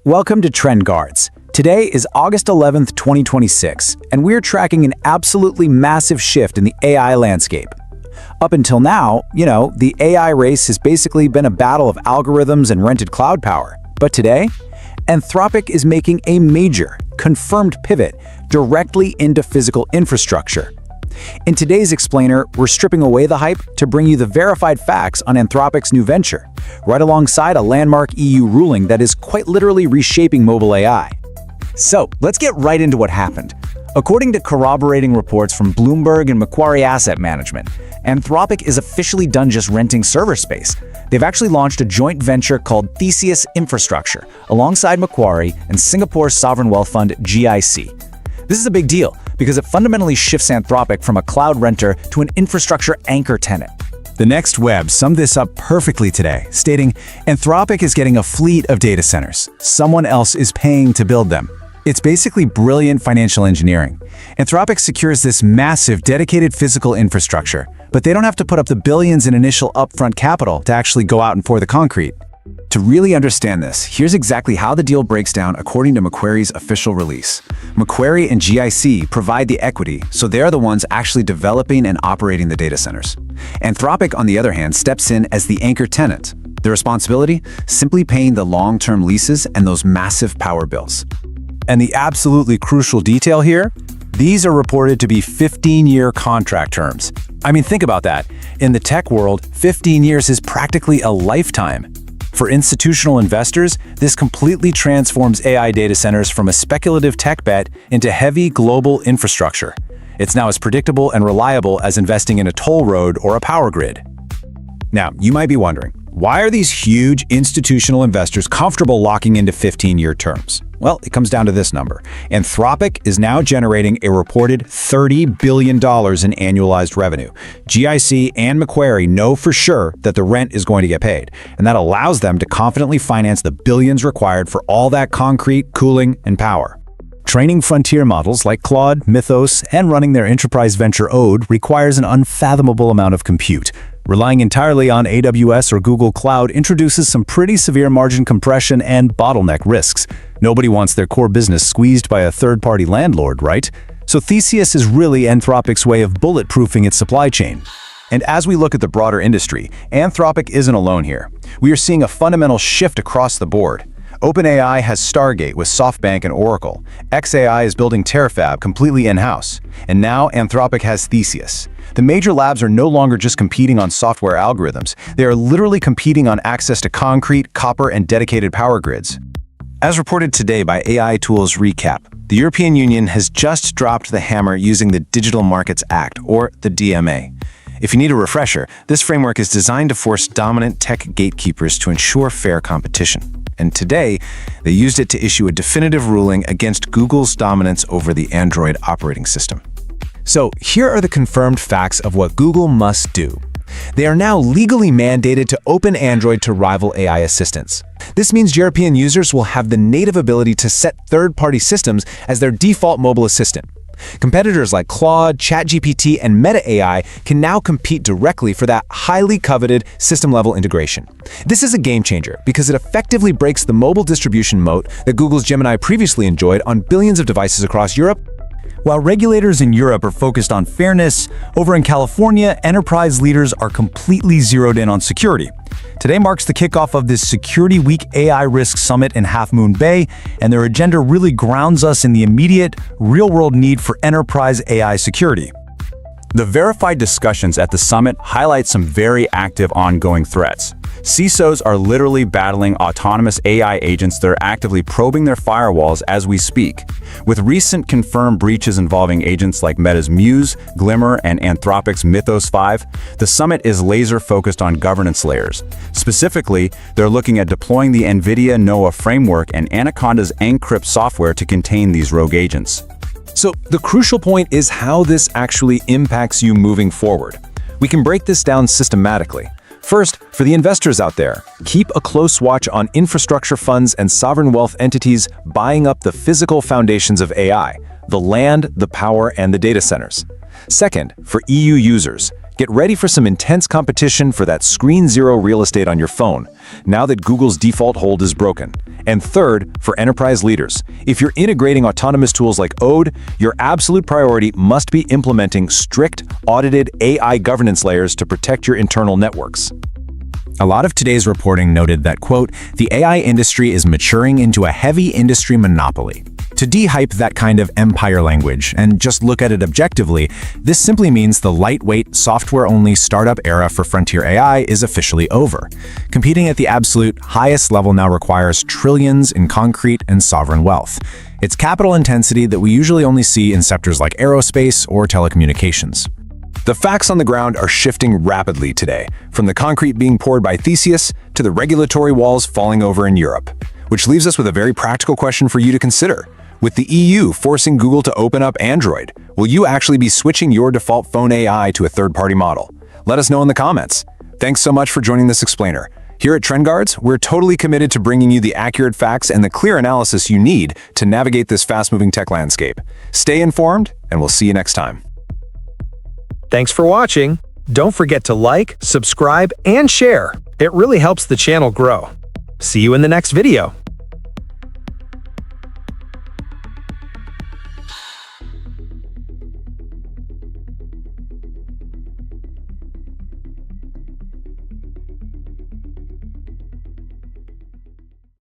Welcome to Trend Guards. Today is August 11th, 2026, and we're tracking an absolutely massive shift in the AI landscape. Up until now, the AI race has basically been a battle of algorithms and rented cloud power. But today, Anthropic is making a major, confirmed pivot directly into physical infrastructure. In today's explainer, we're stripping away the hype to bring you the verified facts on Anthropic's new venture, right alongside a landmark EU ruling that is quite literally reshaping mobile AI. So, let's get right into what happened. According to corroborating reports from Bloomberg and Macquarie Asset Management, Anthropic is officially done just renting server space. They've actually launched a joint venture called Theseus Infrastructure alongside Macquarie and Singapore's sovereign wealth fund GIC. This is a big deal because it fundamentally shifts Anthropic from a cloud renter to an infrastructure anchor tenant. The Next Web summed this up perfectly today, stating, Anthropic is getting a fleet of data centers. Someone else is paying to build them. It's basically brilliant financial engineering. Anthropic secures this massive, dedicated physical infrastructure, but they don't have to put up the billions in initial upfront capital to actually go out and pour the concrete. To really understand this, here's exactly how the deal breaks down according to Macquarie's official release. Macquarie and GIC provide the equity, so they're the ones actually developing and operating the data centers. Anthropic, on the other hand, steps in as the anchor tenant. The responsibility? Simply paying the long-term leases and those massive power bills. And the absolutely crucial detail here? These are reported to be 15-year contract terms. I mean, think about that. In the tech world, 15 years is practically a lifetime. For institutional investors, this completely transforms AI data centers from a speculative tech bet into heavy global infrastructure. It's now as predictable and reliable as investing in a toll road or a power grid. Now, you might be wondering, why are these huge institutional investors comfortable locking into 15-year terms? Well, it comes down to this number. Anthropic is now generating a reported $30 billion in annualized revenue. GIC and Macquarie know for sure that the rent is going to get paid, and that allows them to confidently finance the billions required for all that concrete, cooling, and power. Training frontier models like Claude, Mythos, and running their enterprise venture Ode requires an unfathomable amount of compute. Relying entirely on AWS or Google Cloud introduces some pretty severe margin compression and bottleneck risks. Nobody wants their core business squeezed by a third-party landlord, right? So Theseus is really Anthropic's way of bulletproofing its supply chain. And as we look at the broader industry, Anthropic isn't alone here. We are seeing a fundamental shift across the board. OpenAI has Stargate with SoftBank and Oracle. xAI is building Terafab completely in-house. And now Anthropic has Theseus. The major labs are no longer just competing on software algorithms. They are literally competing on access to concrete, copper, and dedicated power grids. As reported today by AI Tools Recap, the European Union has just dropped the hammer using the Digital Markets Act, or the DMA. If you need a refresher, this framework is designed to force dominant tech gatekeepers to ensure fair competition. And today, they used it to issue a definitive ruling against Google's dominance over the Android operating system. So here are the confirmed facts of what Google must do. They are now legally mandated to open Android to rival AI assistants. This means European users will have the native ability to set third-party systems as their default mobile assistant. Competitors like Claude, ChatGPT, and Meta AI can now compete directly for that highly coveted system-level integration. This is a game-changer because it effectively breaks the mobile distribution moat that Google's Gemini previously enjoyed on billions of devices across Europe. While regulators in Europe are focused on fairness, over in California, enterprise leaders are completely zeroed in on security. Today marks the kickoff of this SecurityWeek AI Risk Summit in Half Moon Bay, and their agenda really grounds us in the immediate, real-world need for enterprise AI security. The verified discussions at the summit highlight some very active ongoing threats. CISOs are literally battling autonomous AI agents that are actively probing their firewalls as we speak. With recent confirmed breaches involving agents like Meta's Muse, Glimmer, and Anthropic's Mythos 5, the summit is laser-focused on governance layers. Specifically, they're looking at deploying the NVIDIA NOAA framework and Anaconda's Encrypt software to contain these rogue agents. So the crucial point is how this actually impacts you moving forward. We can break this down systematically. First, for the investors out there, keep a close watch on infrastructure funds and sovereign wealth entities buying up the physical foundations of AI, the land, the power, and the data centers. Second, for EU users, get ready for some intense competition for that screen zero real estate on your phone, now that Google's default hold is broken. And third, for enterprise leaders. If you're integrating autonomous tools like Ode, your absolute priority must be implementing strict, audited AI governance layers to protect your internal networks. A lot of today's reporting noted that, quote, the AI industry is maturing into a heavy industry monopoly. To de-hype that kind of empire language and just look at it objectively, this simply means the lightweight, software-only startup era for frontier AI is officially over. Competing at the absolute highest level now requires trillions in concrete and sovereign wealth. It's capital intensity that we usually only see in sectors like aerospace or telecommunications. The facts on the ground are shifting rapidly today, from the concrete being poured by Theseus to the regulatory walls falling over in Europe. Which leaves us with a very practical question for you to consider. With the EU forcing Google to open up Android, will you actually be switching your default phone AI to a third-party model? Let us know in the comments. Thanks so much for joining this explainer. Here at TrendGuards, we're totally committed to bringing you the accurate facts and the clear analysis you need to navigate this fast-moving tech landscape. Stay informed, and we'll see you next time. Thanks for watching. Don't forget to like, subscribe, and share. It really helps the channel grow. See you in the next video.